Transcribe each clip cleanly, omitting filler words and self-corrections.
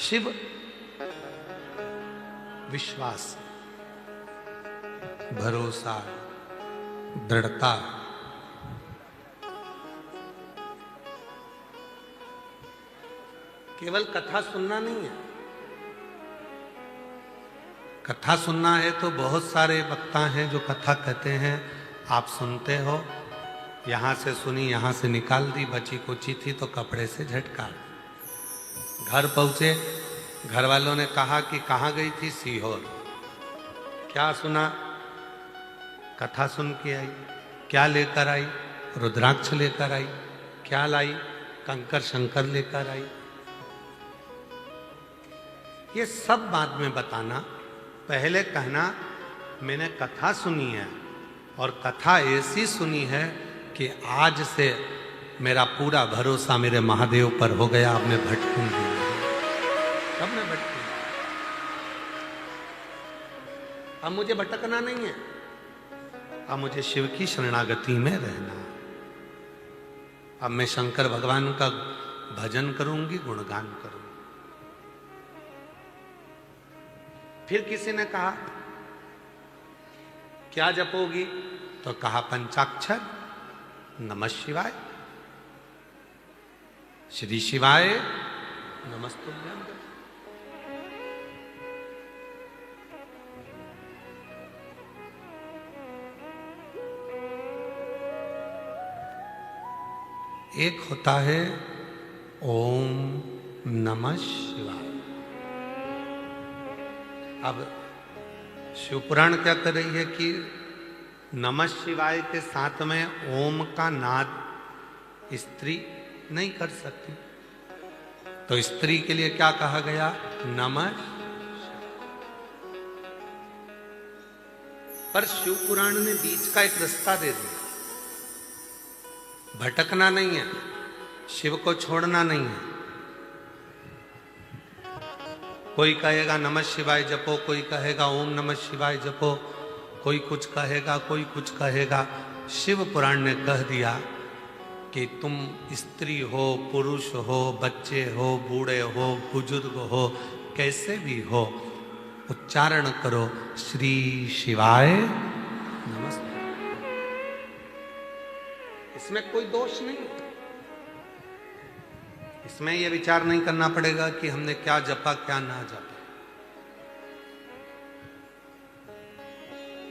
शिव विश्वास, भरोसा, दृढ़ता। केवल कथा सुनना नहीं है। कथा सुनना है तो बहुत सारे वक्ता हैं जो कथा कहते हैं, आप सुनते हो, यहां से सुनी यहां से निकाल दी, बची कुची थी तो कपड़े से झटका। घर पहुंचे, घर वालों ने कहा कि कहाँ गई थी? सीहोर। क्या सुना? कथा सुन के आई। क्या लेकर आई? रुद्राक्ष लेकर आई। क्या लाई? कंकर शंकर लेकर आई। ये सब बाद में बताना, पहले कहना मैंने कथा सुनी है और कथा ऐसी सुनी है कि आज से मेरा पूरा भरोसा मेरे महादेव पर हो गया, अब मैं भटकूंगी नहीं। कब मैं भटकूंगी? अब मुझे भटकना नहीं है, अब मुझे शिव की शरणागति में रहना है। अब मैं शंकर भगवान का भजन करूंगी, गुणगान करूंगी। फिर किसी ने कहा क्या जपोगी? तो कहा पंचाक्षर, नमः शिवाय, श्री शिवाय नमस्तुभ्यं। एक होता है ओम नमः शिवाय। अब शिवपुराण क्या कर रही है कि नमः शिवाय के साथ में ओम का नाद स्त्री नहीं कर सकती, तो स्त्री के लिए क्या कहा गया? नमः। पर शिवपुराण ने बीच का एक रास्ता दे दिया। भटकना नहीं है, शिव को छोड़ना नहीं है। कोई कहेगा नमः शिवाय जपो, कोई कहेगा ओम नमः शिवाय जपो, कोई कुछ कहेगा, कोई कुछ कहेगा। शिव पुराण ने कह दिया कि तुम स्त्री हो, पुरुष हो, बच्चे हो, बूढ़े हो, बुजुर्ग हो, कैसे भी हो, उच्चारण करो श्री शिवाय नमस्ते। इसमें कोई दोष नहीं। इसमें यह विचार नहीं करना पड़ेगा कि हमने क्या जपा क्या ना जपा।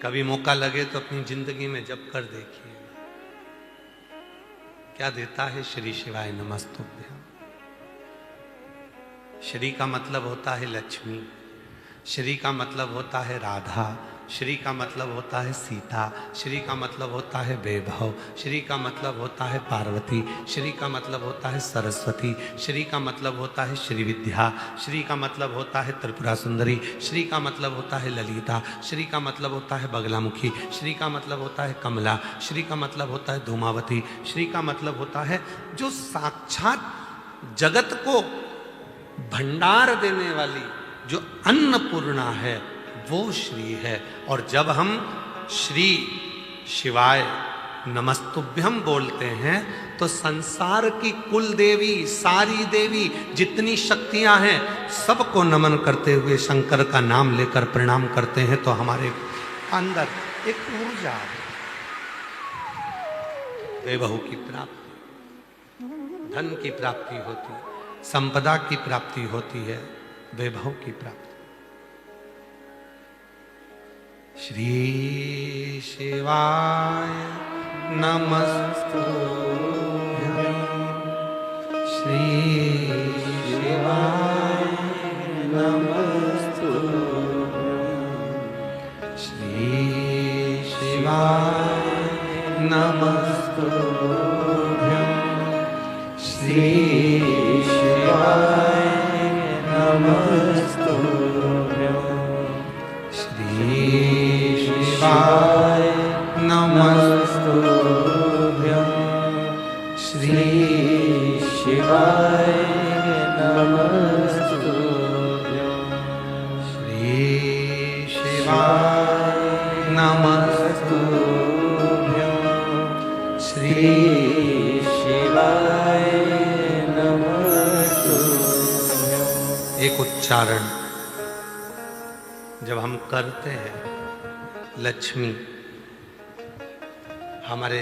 कभी मौका लगे तो अपनी जिंदगी में जप कर देखिए, क्या देता है श्री शिवाय नमस्तुभ्यं। श्री का मतलब होता है लक्ष्मी, श्री का मतलब होता है राधा, श्री का मतलब होता है सीता, श्री का मतलब होता है वैभव, श्री का मतलब होता है पार्वती, श्री का मतलब होता है सरस्वती, श्री का मतलब होता है श्री विद्या, श्री का मतलब होता है त्रिपुरा सुंदरी, श्री का मतलब होता है ललिता, श्री का मतलब होता है बगलामुखी, श्री का मतलब होता है कमला, श्री का मतलब होता है धूमावती, श्री का मतलब होता है जो साक्षात जगत को भंडार देने वाली जो अन्नपूर्णा है, वो श्री है। और जब हम श्री शिवाय नमस्तुभ्यं बोलते हैं तो संसार की कुल देवी, सारी देवी, जितनी शक्तियां हैं, सबको नमन करते हुए शंकर का नाम लेकर प्रणाम करते हैं, तो हमारे अंदर एक ऊर्जा है। वैभव की प्राप्ति, धन की प्राप्ति होती है, संपदा की प्राप्ति होती है, वैभव की प्राप्ति। श्री शिवाय नमस्तुभ्यं, श्री शिवाय नमस्तुभ्यं, श्री शिवाय नमस्तुभ्यं, श्री शिवाय नमस्तुभ्यं, श्री शिवाय नमस्तुभ्यं, श्री शिवाय नमस्तुभ्यं। उच्चारण जब हम करते हैं, लक्ष्मी हमारे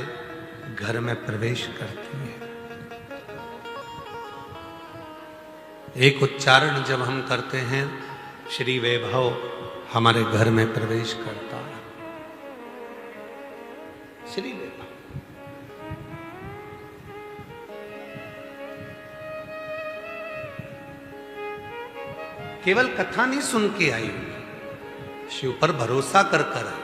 घर में प्रवेश करती है। एक उच्चारण जब हम करते हैं, श्री वैभव हमारे घर में प्रवेश करता है। श्री वैभव केवल कथा नहीं सुन के आई, शिव पर भरोसा कर कर आई,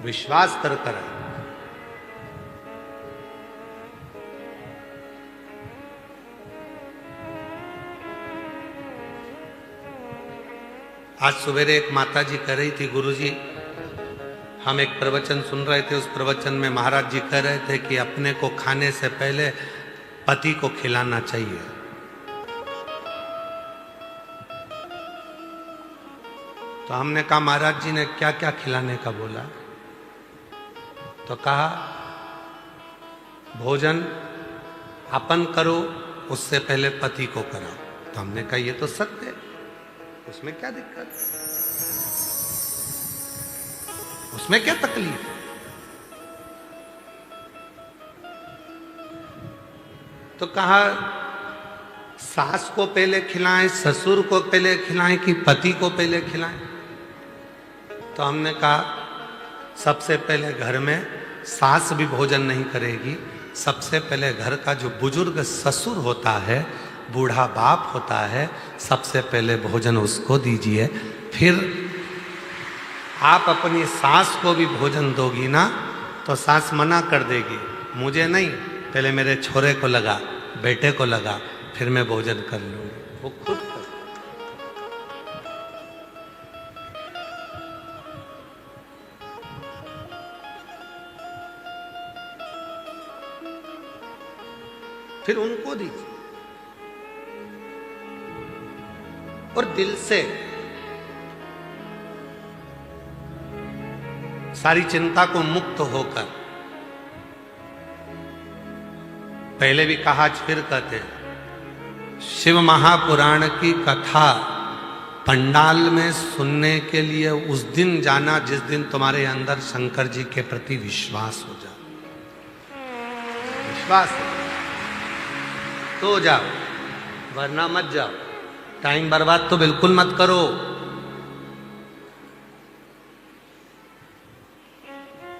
विश्वास कर कर आई। आज सवेरे एक माता जी कह रही थी, गुरुजी हम एक प्रवचन सुन रहे थे, उस प्रवचन में महाराज जी कह रहे थे कि अपने को खाने से पहले पति को खिलाना चाहिए। तो हमने कहा महाराज जी ने क्या क्या खिलाने का बोला? तो कहा भोजन अपन करो, उससे पहले पति को कराओ। तो हमने कहा ये तो सत्य है, उसमें क्या दिक्कत, उसमें क्या तकलीफ? तो कहा सास को पहले खिलाएं, ससुर को पहले खिलाएं कि पति को पहले खिलाएं? तो हमने कहा सबसे पहले घर में सास भी भोजन नहीं करेगी, सबसे पहले घर का जो बुजुर्ग ससुर होता है, बूढ़ा बाप होता है, सबसे पहले भोजन उसको दीजिए। फिर आप अपनी सास को भी भोजन दोगी ना, तो सास मना कर देगी, मुझे नहीं, पहले मेरे छोरे को लगा, बेटे को लगा, फिर मैं भोजन कर लूंगी। वो खुद कर। फिर उनको दीजिए और दिल से सारी चिंता को मुक्त होकर, पहले भी कहा आज फिर कहते हैं, शिव महापुराण की कथा पंडाल में सुनने के लिए उस दिन जाना जिस दिन तुम्हारे अंदर शंकर जी के प्रति विश्वास हो जाए। विश्वास तो जाओ, वरना मत जाओ। टाइम बर्बाद तो बिल्कुल मत करो।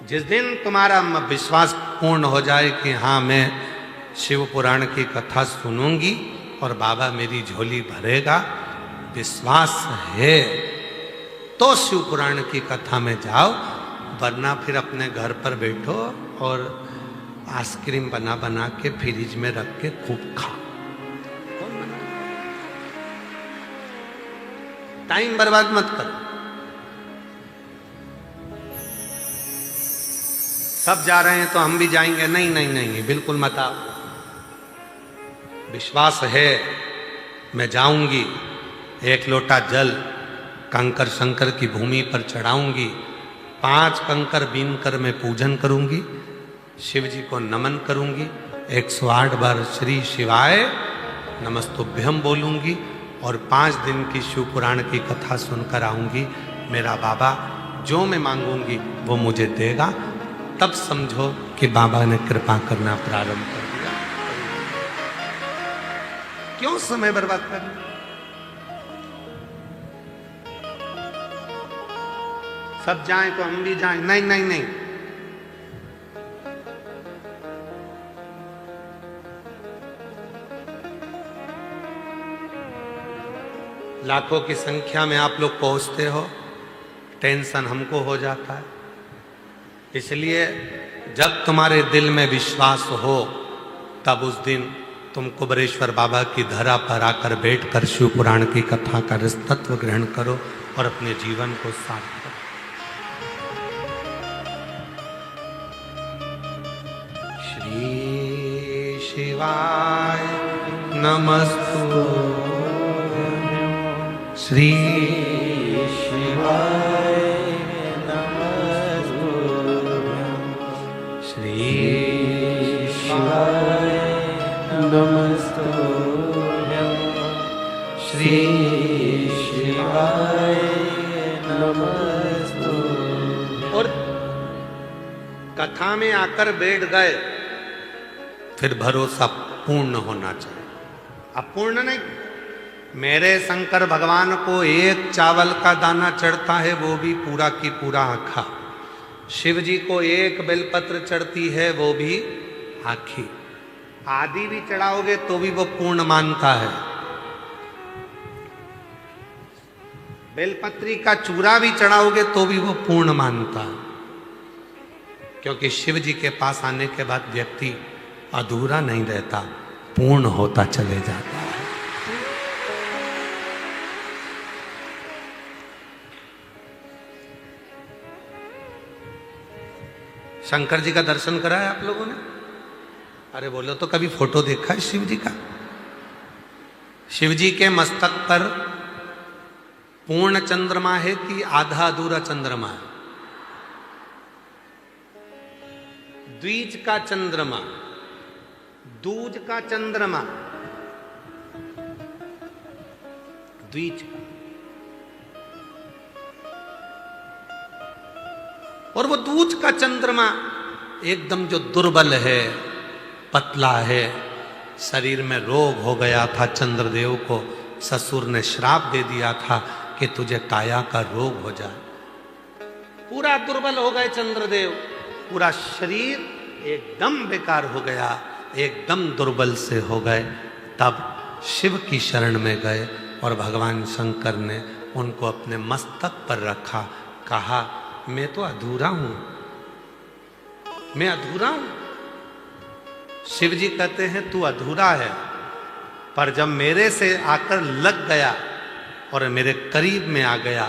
जिस दिन तुम्हारा विश्वास पूर्ण हो जाए कि हाँ मैं शिव पुराण की कथा सुनूंगी और बाबा मेरी झोली भरेगा, विश्वास है तो शिव पुराण की कथा में जाओ, वरना फिर अपने घर पर बैठो और आइसक्रीम बना बना के फ्रिज में रख के खूब खाओ। टाइम बर्बाद मत करो। सब जा रहे हैं तो हम भी जाएंगे, नहीं नहीं नहीं, बिल्कुल मत आओ। विश्वास है मैं जाऊंगी, एक लोटा जल कंकर शंकर की भूमि पर चढ़ाऊंगी, 5 कंकर बीन कर मैं पूजन करूंगी, शिव जी को नमन करूंगी, 108 बार श्री शिवाय नमस्तुभ्यम बोलूंगी और 5 दिन की शिव पुराण की कथा सुनकर आऊंगी। मेरा बाबा जो मैं मांगूंगी वो मुझे देगा। तब समझो कि बाबा ने कृपा करना प्रारंभ कर दिया। क्यों समय बर्बाद करना? सब जाएं तो हम भी जाएं, नहीं नहीं नहीं। लाखों की संख्या में आप लोग पहुंचते हो, टेंशन हमको हो जाता है। इसलिए जब तुम्हारे दिल में विश्वास हो, तब उस दिन तुम कुबरेश्वर बाबा की धरा पर आकर बैठकर शिव पुराण की कथा का रस तत्व ग्रहण करो और अपने जीवन को साफ करो। श्री शिवाय नमस्तुभ्यं, श्री शिवाय नमस्तुभ्यं, श्री शिवाय नमस्तुभ्यं, श्री शिवाय नमस्तु। और कथा में आकर बैठ गए, फिर भरोसा पूर्ण होना चाहिए, अपूर्ण नहीं। मेरे शंकर भगवान को एक चावल का दाना चढ़ता है, वो भी पूरा की पूरा आखा। शिव जी को एक बेलपत्र चढ़ती है, वो भी आखी। आदि भी चढ़ाओगे तो भी वो पूर्ण मानता है। बेलपत्री का चूरा भी चढ़ाओगे तो भी वो पूर्ण मानता है, क्योंकि शिव जी के पास आने के बाद व्यक्ति अधूरा नहीं रहता, पूर्ण होता चले जाता है। शंकर जी का दर्शन करा है आप लोगों ने? अरे बोलो तो, कभी फोटो देखा है शिव जी का? शिव जी के मस्तक पर पूर्ण चंद्रमा है कि आधा अधूरा चंद्रमा है? द्विज का चंद्रमा, दूज का चंद्रमा, द्विज का। और वो दूज का चंद्रमा एकदम जो दुर्बल है, पतला है, शरीर में रोग हो गया था, चंद्रदेव को ससुर ने श्राप दे दिया था कि तुझे काया का रोग हो जाए। पूरा दुर्बल हो गए चंद्रदेव, पूरा शरीर एकदम बेकार हो गया, एकदम दुर्बल से हो गए। तब शिव की शरण में गए और भगवान शंकर ने उनको अपने मस्तक पर रखा, कहा मैं तो अधूरा हूं, मैं अधूरा हूं। शिव जी कहते हैं तू अधूरा है, पर जब मेरे से आकर लग गया और मेरे करीब में आ गया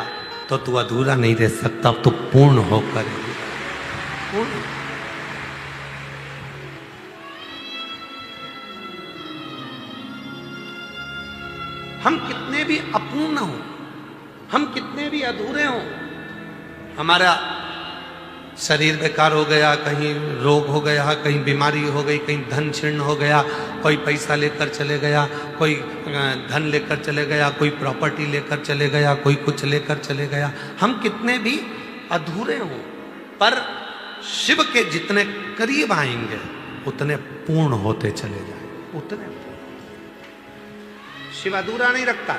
तो तू अधूरा नहीं रह सकता, तू पूर्ण होकर पूर्ण। हम कितने भी अपूर्ण हो, हम कितने भी अधूरे हों, हमारा शरीर बेकार हो गया, कहीं रोग हो गया, कहीं बीमारी हो गई, कहीं धन क्षीण हो गया, कोई पैसा लेकर चले गया, कोई धन लेकर चले गया, कोई प्रॉपर्टी लेकर चले गया, कोई कुछ लेकर चले गया। हम कितने भी अधूरे हों, पर शिव के जितने करीब आएंगे उतने पूर्ण होते चले जाएंगे, उतने। शिव अधूरा नहीं रखता,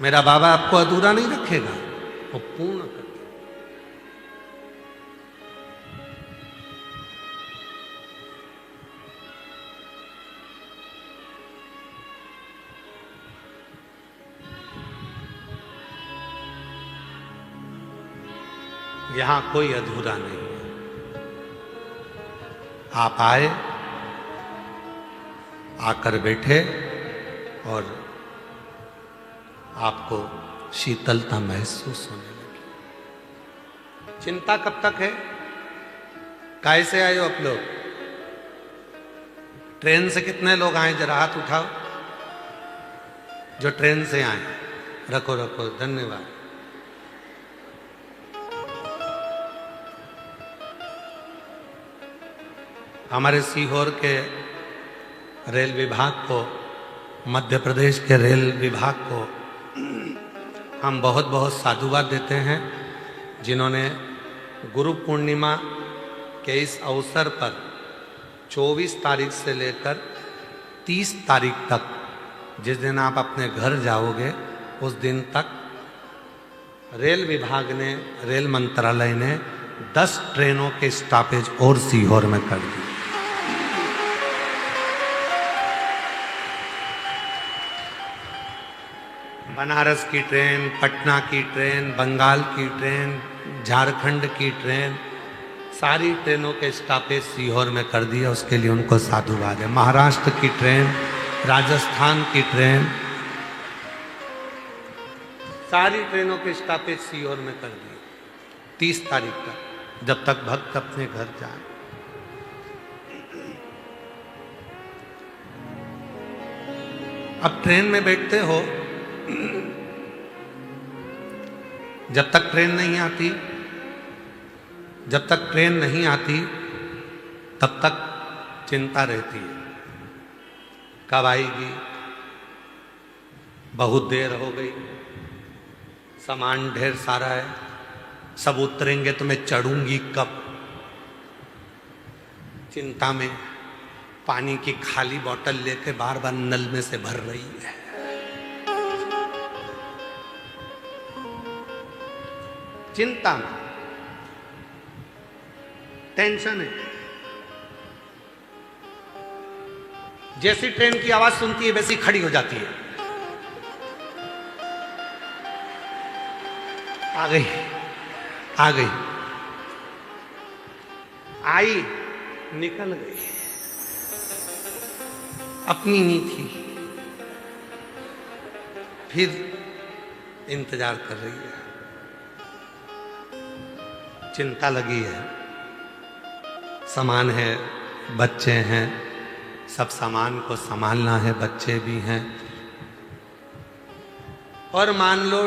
मेरा बाबा आपको अधूरा नहीं रखेगा, वो पूर्ण करता। यहां कोई अधूरा नहीं है। आप आए, आकर बैठे और आपको शीतलता महसूस होने लगी। चिंता कब तक है? कैसे आए हो आप लोग? ट्रेन से कितने लोग आए? जरा हाथ उठाओ जो ट्रेन से आए। रखो रखो, धन्यवाद। हमारे सीहोर के रेल विभाग को, मध्य प्रदेश के रेल विभाग को हम बहुत बहुत साधुवाद देते हैं, जिन्होंने गुरु पूर्णिमा के इस अवसर पर 24 तारीख से लेकर 30 तारीख तक, जिस दिन आप अपने घर जाओगे उस दिन तक रेल विभाग ने, रेल मंत्रालय ने 10 ट्रेनों के स्टॉपेज और सीहोर में कर दी। बनारस की ट्रेन, पटना की ट्रेन, बंगाल की ट्रेन, झारखंड की ट्रेन, सारी ट्रेनों के स्टॉपेज सीहोर में कर दिया। उसके लिए उनको साधुवाद है। महाराष्ट्र की ट्रेन, राजस्थान की ट्रेन, सारी ट्रेनों के स्टॉपेज सीहोर में कर दिए 30 तारीख तक, जब तक भक्त अपने घर जाए। अब ट्रेन में बैठते हो, जब तक ट्रेन नहीं आती, जब तक ट्रेन नहीं आती तब तक चिंता रहती है, कब आएगी। बहुत देर हो गई, सामान ढेर सारा है, सब उतरेंगे तो मैं चढ़ूंगी कब। चिंता में पानी की खाली बोतल लेके बार बार नल में से भर रही है। चिंता में, टेंशन है। जैसी ट्रेन की आवाज सुनती है वैसी खड़ी हो जाती है। आ गई, आ गई, आई, निकल गई, अपनी नहीं थी, फिर इंतजार कर रही है। चिंता लगी है, सामान है, बच्चे हैं, सब सामान को संभालना है, बच्चे भी हैं। और मान लो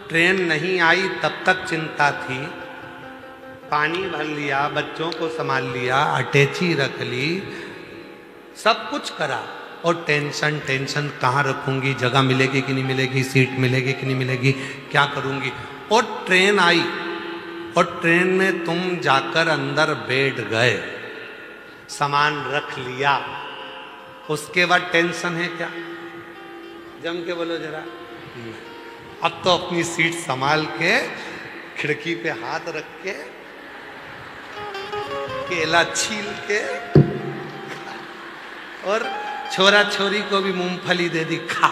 ट्रेन नहीं आई तब तक चिंता थी, पानी भर लिया, बच्चों को संभाल लिया, अटैची रख ली, सब कुछ करा, और टेंशन टेंशन, कहाँ रखूंगी, जगह मिलेगी कि नहीं मिलेगी, सीट मिलेगी कि नहीं मिलेगी, क्या करूंगी। और ट्रेन आई और ट्रेन में तुम जाकर अंदर बैठ गए, सामान रख लिया, उसके बाद टेंशन है क्या? जम के बोलो जरा। अब तो अपनी सीट संभाल के, खिड़की पे हाथ रख के, केला छील के, और छोरा छोरी को भी मूंगफली दे दी, खा।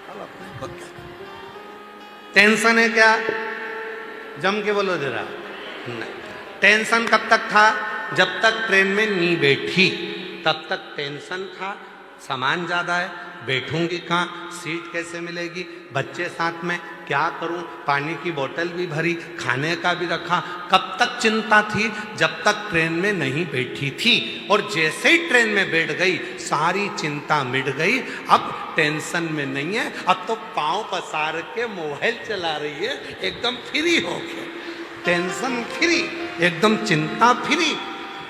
अब अपने को क्या टेंशन है क्या? जम के बोलो जरा। नहीं, टेंशन कब तक था? जब तक ट्रेन में नहीं बैठी तब तक टेंशन था, सामान ज्यादा है, बैठूंगी कहाँ, सीट कैसे मिलेगी, बच्चे साथ में, क्या करूं, पानी की बोतल भी भरी, खाने का भी रखा। कब तक चिंता थी? जब तक ट्रेन में नहीं बैठी थी। और जैसे ही ट्रेन में बैठ गई सारी चिंता मिट गई, अब टेंशन में नहीं है, अब तो पांव पसार के मोबाइल चला रही है, एकदम फ्री हो गए, टेंशन फ्री, एकदम चिंता फ्री।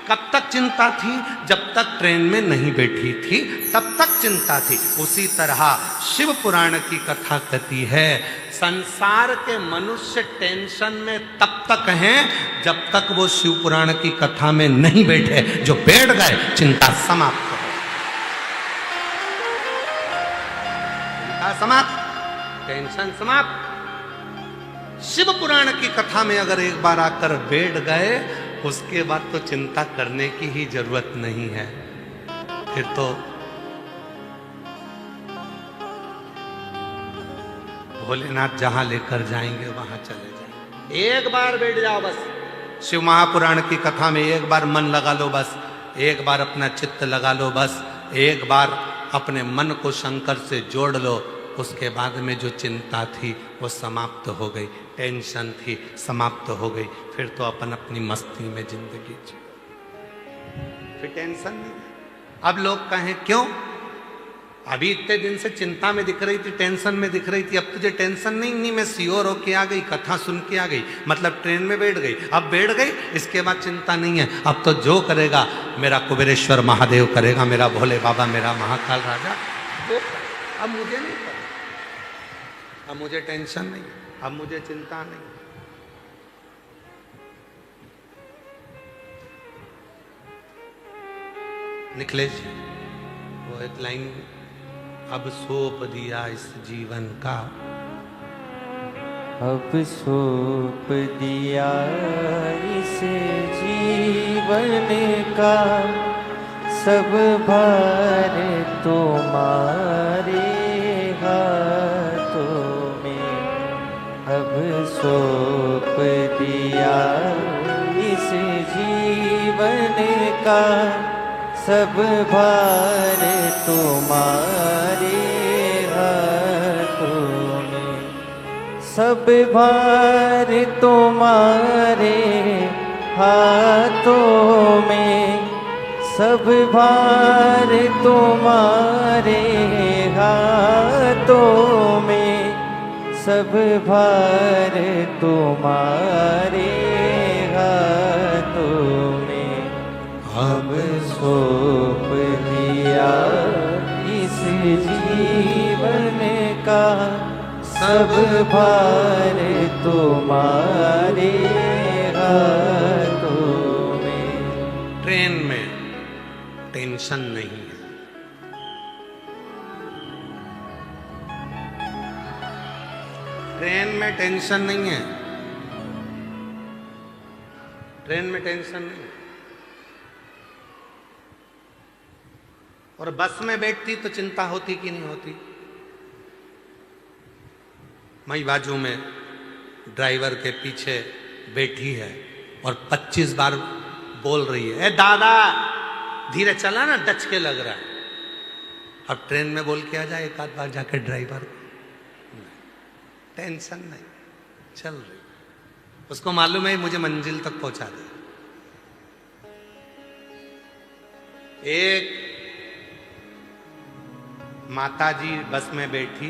कब तक चिंता थी? जब तक ट्रेन में नहीं बैठी थी तब तक चिंता थी। उसी तरह शिव पुराण की कथा कहती है, संसार के मनुष्य टेंशन में तब तक हैं जब तक वो शिव पुराण की कथा में नहीं बैठे। जो बैठ गए चिंता समाप्त हो, चिंता समाप्त, टेंशन समाप्त। शिव पुराण की कथा में अगर एक बार आकर बैठ गए, उसके बाद तो चिंता करने की ही जरूरत नहीं है। फिर तो भोलेनाथ जहां लेकर जाएंगे वहां चले जाएंगे। एक बार बैठ जाओ बस, शिव महापुराण की कथा में एक बार मन लगा लो बस, एक बार अपना चित्त लगा लो बस, एक बार अपने मन को शंकर से जोड़ लो। उसके बाद में जो चिंता थी वो समाप्त हो गई, टेंशन थी समाप्त हो गई। फिर तो अपन अपनी मस्ती में जिंदगी जी, फिर टेंशन नहीं। अब लोग कहें क्यों, अभी इतने दिन से चिंता में दिख रही थी, टेंशन में दिख रही थी, अब तुझे टेंशन नहीं? नहीं, मैं सियोर होके आ गई, कथा सुन के आ गई, मतलब ट्रेन में बैठ गई, अब बैठ गई, इसके बाद चिंता नहीं है। अब तो जो करेगा मेरा कुबेरेश्वर महादेव करेगा, मेरा भोले बाबा, मेरा महाकाल राजा वो। अब मुझे नहीं पता, अब मुझे टेंशन नहीं, अब मुझे चिंता नहीं। निकले वो एक लाइन, अब सौंप दिया इस जीवन का, अब सौंप दिया इस जीवन का, सब भार तुम्हारे हाथों में। अब सौंप दिया इस जीवन का, सब भार तुम्हारे हाथों में। सब भार तुम्हारे हाथों में, सब भार तुम्हारे हाथों में, सब भार तुम्हारे हाथों में। अब सौंप दिया इस जीवन का सब भार तुम्हारे हाथों में। ट्रेन में टेंशन नहीं है। ट्रेन में टेंशन नहीं है। ट्रेन में टेंशन नहीं। और बस में बैठती तो चिंता होती कि नहीं होती। मई बाजू में ड्राइवर के पीछे बैठी है और 25 बार बोल रही है, ए दादा धीरे चला ना, डच के लग रहा है। अब ट्रेन में बोल के आ जाए एक आध बार जाकर ड्राइवर, टेंशन नहीं, चल रही। उसको मालूम है मुझे मंजिल तक पहुंचा दे। एक माताजी बस में बैठी,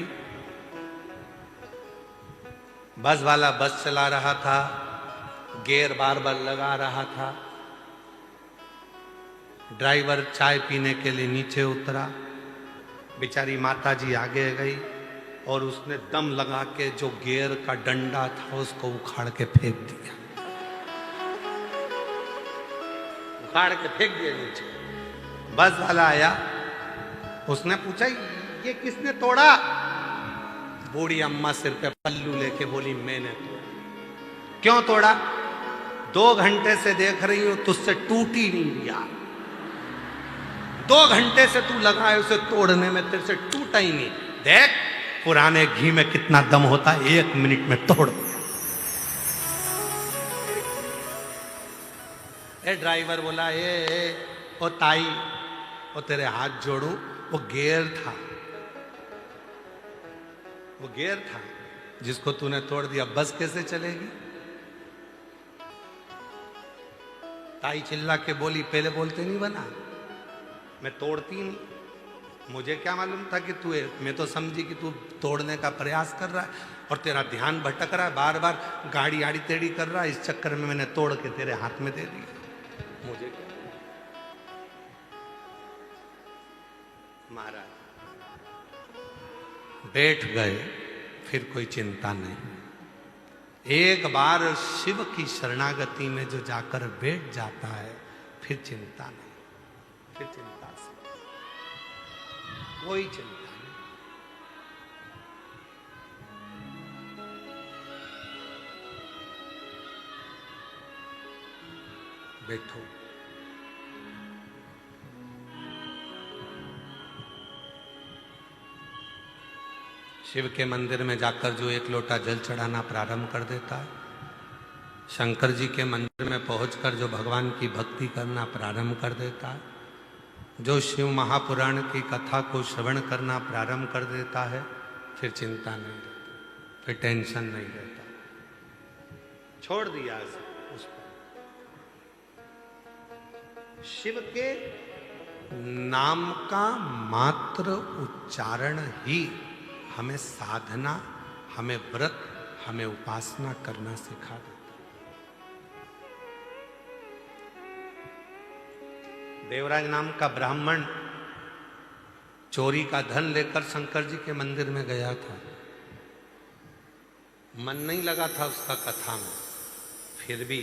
बस वाला बस चला रहा था, गियर बार बार लगा रहा था। ड्राइवर चाय पीने के लिए नीचे उतरा, बेचारी माताजी आगे गई और उसने दम लगा के जो गियर का डंडा था उसको उखाड़ के फेंक दिया। उखाड़ के फेंक दिया नीचे। बस वाला आया, उसने पूछा ये किसने तोड़ा? बूढ़ी अम्मा सिर पे पल्लू लेके बोली मैंने तोड़ा। क्यों तोड़ा? 2 घंटे से देख रही हूं तुझसे टूट ही नहीं दिया। 2 घंटे से तू लगा है उसे तोड़ने में, तेरे से टूटा ही नहीं। देख पुराने घी में कितना दम होता है, 1 मिनट में तोड़ दिया। ए ड्राइवर बोला ओ ताई, वो तेरे हाथ जोड़ू, वो गियर था, वो गियर था जिसको तूने तोड़ दिया, बस कैसे चलेगी? ताई चिल्ला के बोली पहले बोलते नहीं बना, मैं तोड़ती नहीं। मुझे क्या मालूम था कि तू, मैं तो समझी कि तू तोड़ने का प्रयास कर रहा है और तेरा ध्यान भटक रहा है, बार बार गाड़ी आड़ी टेढ़ी कर रहा है, इस चक्कर में मैंने तोड़ के तेरे हाथ में दे दी। मुझे क्या? महाराज बैठ गए, फिर कोई चिंता नहीं। एक बार शिव की शरणागति में जो जाकर बैठ जाता है, फिर चिंता नहीं, फिर चिंता से कोई चिंता नहीं। बैठो। शिव के मंदिर में जाकर जो 1 लोटा जल चढ़ाना प्रारंभ कर देता है, शंकर जी के मंदिर में पहुंचकर जो भगवान की भक्ति करना प्रारंभ कर देता है, जो शिव महापुराण की कथा को श्रवण करना प्रारंभ कर देता है, फिर चिंता नहीं रहती, फिर टेंशन नहीं रहता। छोड़ दिया उसको। शिव के नाम का मात्र उच्चारण ही हमें साधना, हमें व्रत, हमें उपासना करना सिखा देता। देवराज नाम का ब्राह्मण चोरी का धन लेकर शंकर जी के मंदिर में गया था। मन नहीं लगा था उसका कथा में, फिर भी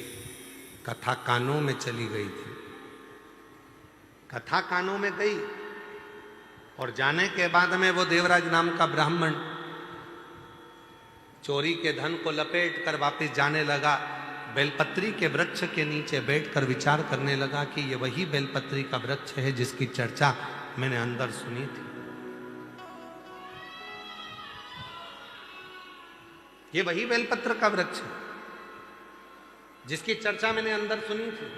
कथा कानों में चली गई थी। कथा कानों में गई और जाने के बाद में वो देवराज नाम का ब्राह्मण चोरी के धन को लपेट कर वापिस जाने लगा। बेलपत्री के वृक्ष के नीचे बैठकर विचार करने लगा कि ये वही बेलपत्री का वृक्ष है जिसकी चर्चा मैंने अंदर सुनी थी। ये वही बेलपत्र का वृक्ष है जिसकी चर्चा मैंने अंदर सुनी थी।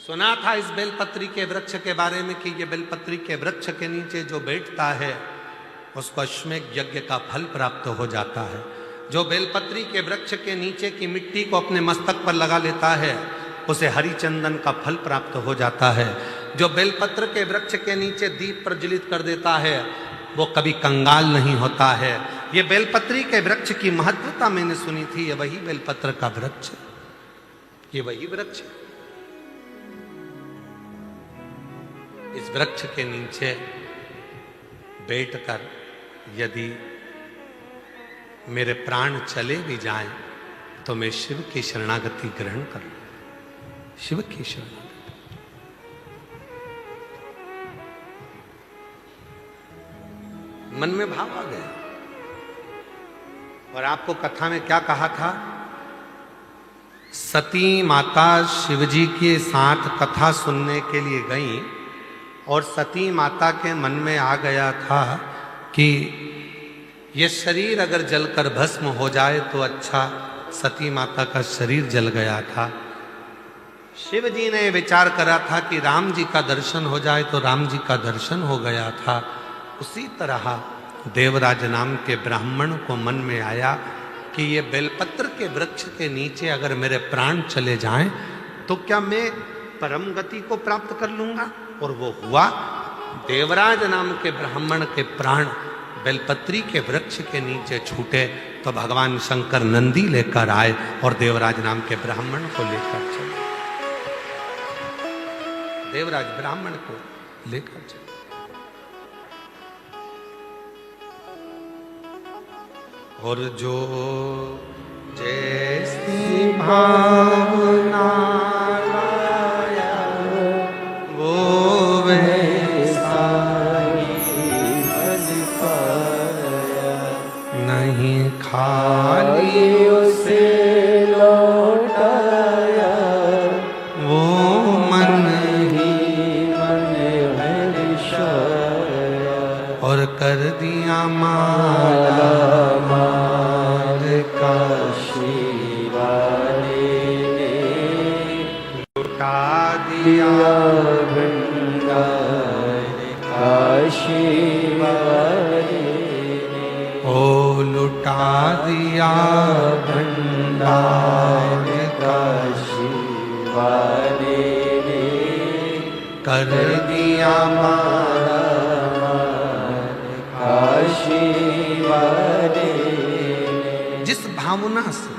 सुना था इस बेलपत्री के वृक्ष के बारे में कि ये बेलपत्री के वृक्ष के नीचे जो बैठता है उसको अश्वमेध यज्ञ का फल प्राप्त हो जाता है। जो बेलपत्री के वृक्ष के नीचे की मिट्टी को अपने मस्तक पर लगा लेता है उसे हरिचंदन का फल प्राप्त हो जाता है। जो बेलपत्र के वृक्ष के नीचे दीप प्रज्वलित कर देता है वो कभी कंगाल नहीं होता है। ये बेलपत्री के वृक्ष की महत्वता मैंने सुनी थी। ये वही बेलपत्र का वृक्ष, ये वही वृक्ष। इस वृक्ष के नीचे बैठकर यदि मेरे प्राण चले भी जाएं तो मैं शिव की शरणागति ग्रहण कर लूं, शिव की शरणागति। मन में भाव आ गया। और आपको कथा में क्या कहा था? सती माता शिवजी के साथ कथा सुनने के लिए गई और सती माता के मन में आ गया था कि ये शरीर अगर जलकर भस्म हो जाए तो अच्छा। सती माता का शरीर जल गया था। शिव जी ने विचार करा था कि राम जी का दर्शन हो जाए तो राम जी का दर्शन हो गया था। उसी तरह देवराज नाम के ब्राह्मण को मन में आया कि ये बेलपत्र के वृक्ष के नीचे अगर मेरे प्राण चले जाएं तो क्या मैं परम गति को प्राप्त कर लूंगा। और वो हुआ। देवराज नाम के ब्राह्मण के प्राण बेलपत्री के वृक्ष के नीचे छूटे तो भगवान शंकर नंदी लेकर आए और देवराज नाम के ब्राह्मण को लेकर चले। देवराज ब्राह्मण को लेकर चले। और जो जैसी भावना लाया वो वैसा ही फल पाया। नहीं खाली उसे लौटाया वो मन ही मन हर्षाया। और कर दिया माला ओ लुटा दिया भंडार काशी वाले ने। कर दिया माला काशी वाले ने। जिस भावना से,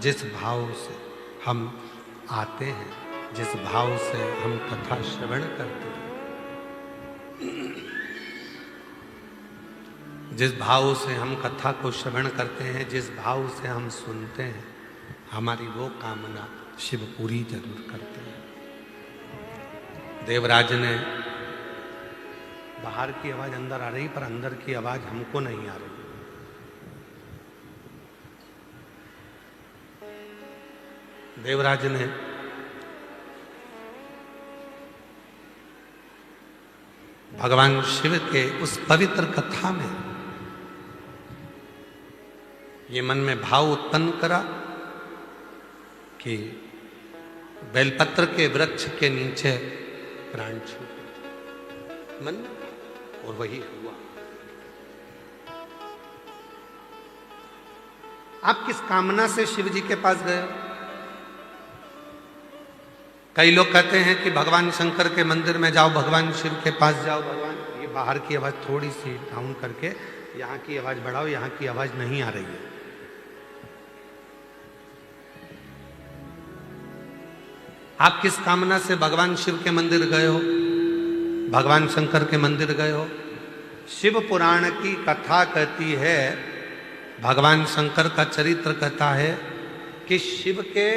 जिस भाव से हम आते हैं, जिस भाव से हम कथा श्रवण करते हैं, जिस भाव से हम कथा को श्रवण करते हैं, जिस भाव से हम सुनते हैं, हमारी वो कामना शिव पूरी जरूर करते हैं। देवराज ने बाहर की आवाज अंदर आ रही पर अंदर की आवाज हमको नहीं आ रही। देवराज ने भगवान शिव के उस पवित्र कथा में ये मन में भाव उत्पन्न करा कि बेलपत्र के वृक्ष के नीचे प्राण छूटे मन में, और वही हुआ। आप किस कामना से शिव जी के पास गए? कई लोग कहते हैं कि भगवान शंकर के मंदिर में जाओ, भगवान शिव के पास जाओ। भगवान, ये बाहर की आवाज थोड़ी सी डाउन करके यहाँ की आवाज बढ़ाओ, यहाँ की आवाज नहीं आ रही है। आप किस कामना से भगवान शिव के मंदिर गए हो, भगवान शंकर के मंदिर गए हो? शिव पुराण की कथा कहती है, भगवान शंकर का चरित्र कहता है कि शिव के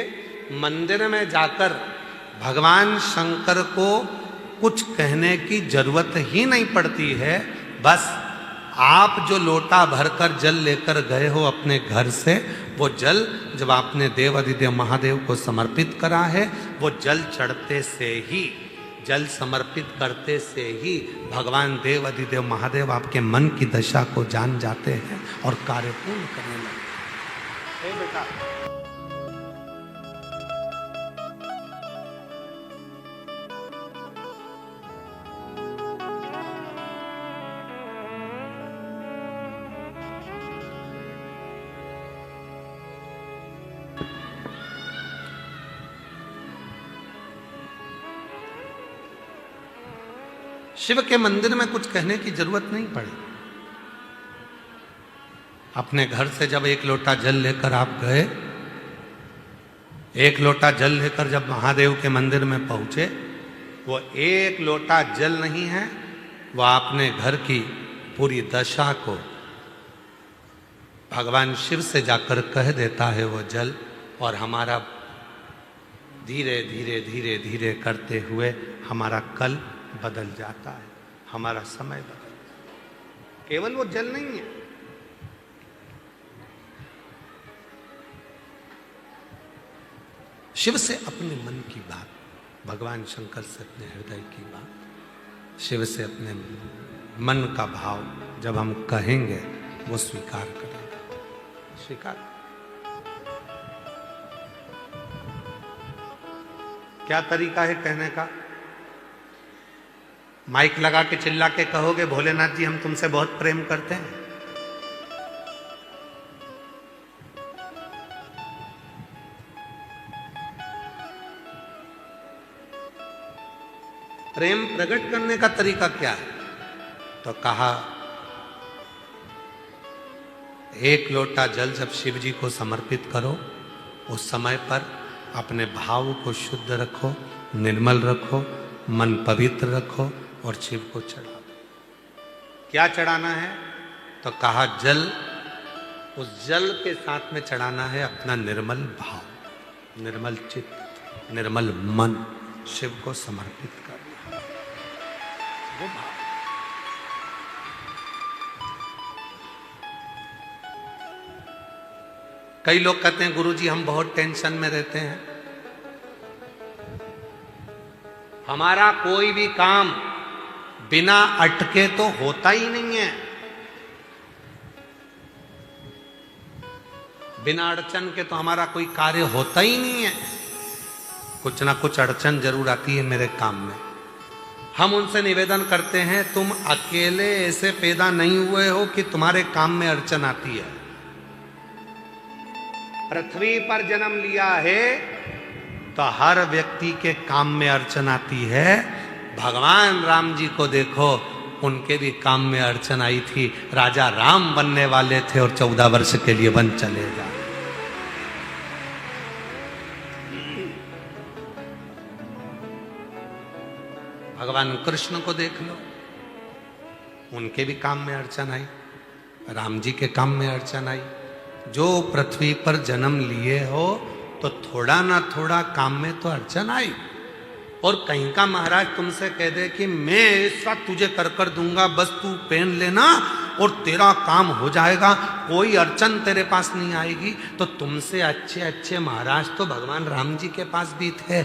मंदिर में जाकर भगवान शंकर को कुछ कहने की जरूरत ही नहीं पड़ती है। बस आप जो लोटा भरकर जल लेकर गए हो अपने घर से, वो जल जब आपने देव अधिदेव महादेव को समर्पित करा है, वो जल चढ़ते से ही, जल समर्पित करते से ही भगवान देव अधिदेव महादेव आपके मन की दशा को जान जाते हैं और कार्य पूर्ण करने लगते हैं। बेटा, शिव के मंदिर में कुछ कहने की जरूरत नहीं पड़ी। अपने घर से जब एक लोटा जल लेकर आप गए, एक लोटा जल लेकर जब महादेव के मंदिर में पहुंचे, वो एक लोटा जल नहीं है, वो आपने घर की पूरी दशा को भगवान शिव से जाकर कह देता है वो जल, और हमारा धीरे धीरे धीरे धीरे करते हुए हमारा कल बदल जाता है, हमारा समय बदल जाता है। केवल वो जल नहीं है, शिव से अपने मन की बात, भगवान शंकर से अपने हृदय की बात, शिव से अपने मन का भाव जब हम कहेंगे वो स्वीकार करेगा। स्वीकार क्या तरीका है कहने का? माइक लगा के चिल्ला के कहोगे भोलेनाथ जी हम तुमसे बहुत प्रेम करते हैं? प्रेम प्रकट करने का तरीका क्या है? तो कहा एक लोटा जल जब शिव जी को समर्पित करो, उस समय पर अपने भाव को शुद्ध रखो, निर्मल रखो, मन पवित्र रखो और शिव को चढ़ाओ। क्या चढ़ाना है? तो कहा जल, उस जल के साथ में चढ़ाना है अपना निर्मल भाव, निर्मल चित्त, निर्मल मन, शिव को समर्पित करना वो भाव। कई लोग कहते हैं गुरुजी हम बहुत टेंशन में रहते हैं, हमारा कोई भी काम बिना अटके तो होता ही नहीं है, बिना अड़चन के तो हमारा कोई कार्य होता ही नहीं है, कुछ ना कुछ अड़चन जरूर आती है मेरे काम में। हम उनसे निवेदन करते हैं तुम अकेले ऐसे पैदा नहीं हुए हो कि तुम्हारे काम में अड़चन आती है। पृथ्वी पर जन्म लिया है तो हर व्यक्ति के काम में अड़चन आती है। भगवान राम जी को देखो, उनके भी काम में अड़चन आई थी। राजा राम बनने वाले थे और 14 वर्ष के लिए वन चले गए। भगवान कृष्ण को देख लो, उनके भी काम में अड़चन आई, राम जी के काम में अड़चन आई। जो पृथ्वी पर जन्म लिए हो तो थोड़ा ना थोड़ा काम में तो अड़चन आई। और कहीं का महाराज तुमसे कह दे कि मैं ऐसा तुझे कर दूंगा, बस तू पेन लेना और तेरा काम हो जाएगा, कोई अड़चन तेरे पास नहीं आएगी, तो तुमसे अच्छे अच्छे महाराज तो भगवान राम जी के पास भी थे।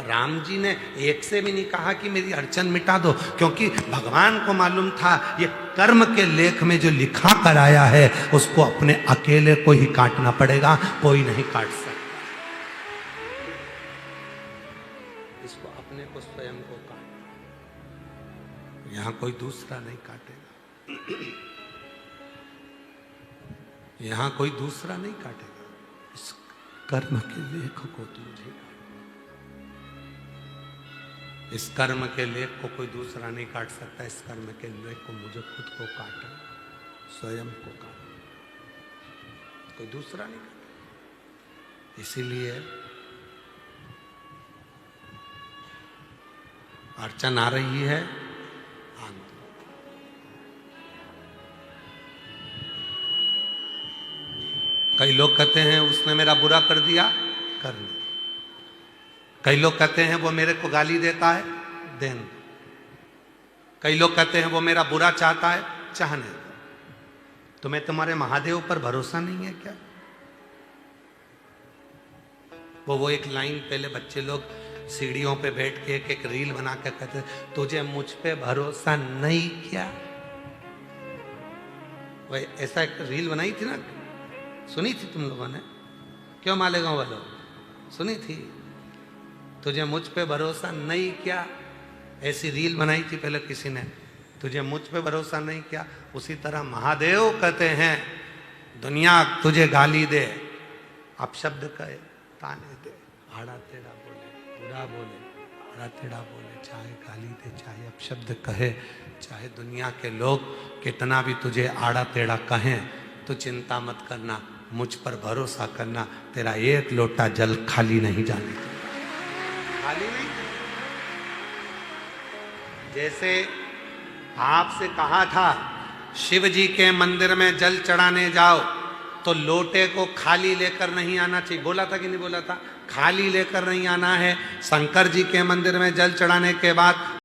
राम जी ने एक से भी नहीं कहा कि मेरी अड़चन मिटा दो, क्योंकि भगवान को मालूम था ये कर्म के लेख में जो लिखा कर आया है उसको अपने अकेले को ही काटना पड़ेगा, कोई नहीं काट सकता। इसको अपने को स्वयं को काटना, यहां कोई दूसरा नहीं काटेगा, यहां कोई दूसरा नहीं काटेगा। इस कर्म के लेख को तुझे, इस कर्म के लेख को कोई दूसरा नहीं काट सकता। इस कर्म के लेख को मुझे खुद को काटना, स्वयं को काटना, कोई दूसरा नहीं काटेगा। इसीलिए अड़चन आ रही है, कई लोग कहते हैं उसने मेरा बुरा कर दिया, करने। कई लोग कहते हैं वो मेरे को गाली देता है, देने। कई लोग कहते हैं वो मेरा बुरा चाहता है, चाहने दो। तुम्हें तुम्हारे महादेव पर भरोसा नहीं है क्या? वो एक लाइन पहले बच्चे लोग सीढ़ियों पे बैठ के एक रील बना के कहते तुझे मुझ पे भरोसा नहीं क्या? वही ऐसा एक रील बनाई थी ना, सुनी थी तुम लोगों ने? क्यों मालेगांव वालों, सुनी थी? तुझे मुझ पे भरोसा नहीं क्या, ऐसी रील बनाई थी पहले किसी ने, तुझे मुझ पे भरोसा नहीं क्या। उसी तरह महादेव कहते हैं दुनिया तुझे गाली दे, अपशब्द कहे, ताने दे, आड़ा टेढ़ा बोले, बुरा बोले, आड़ा टेढ़ा बोले, चाहे गाली दे, चाहे अपशब्द कहे, चाहे दुनिया के लोग कितना भी तुझे आड़ा टेढ़ा कहें, तो चिंता मत करना, मुझ पर भरोसा करना, तेरा एक लोटा जल खाली नहीं जाने देगा। खाली नहीं। जैसे आपसे कहा था शिव जी के मंदिर में जल चढ़ाने जाओ तो लोटे को खाली लेकर नहीं आना चाहिए। बोला था कि नहीं बोला था? खाली लेकर नहीं आना है। शंकर जी के मंदिर में जल चढ़ाने के बाद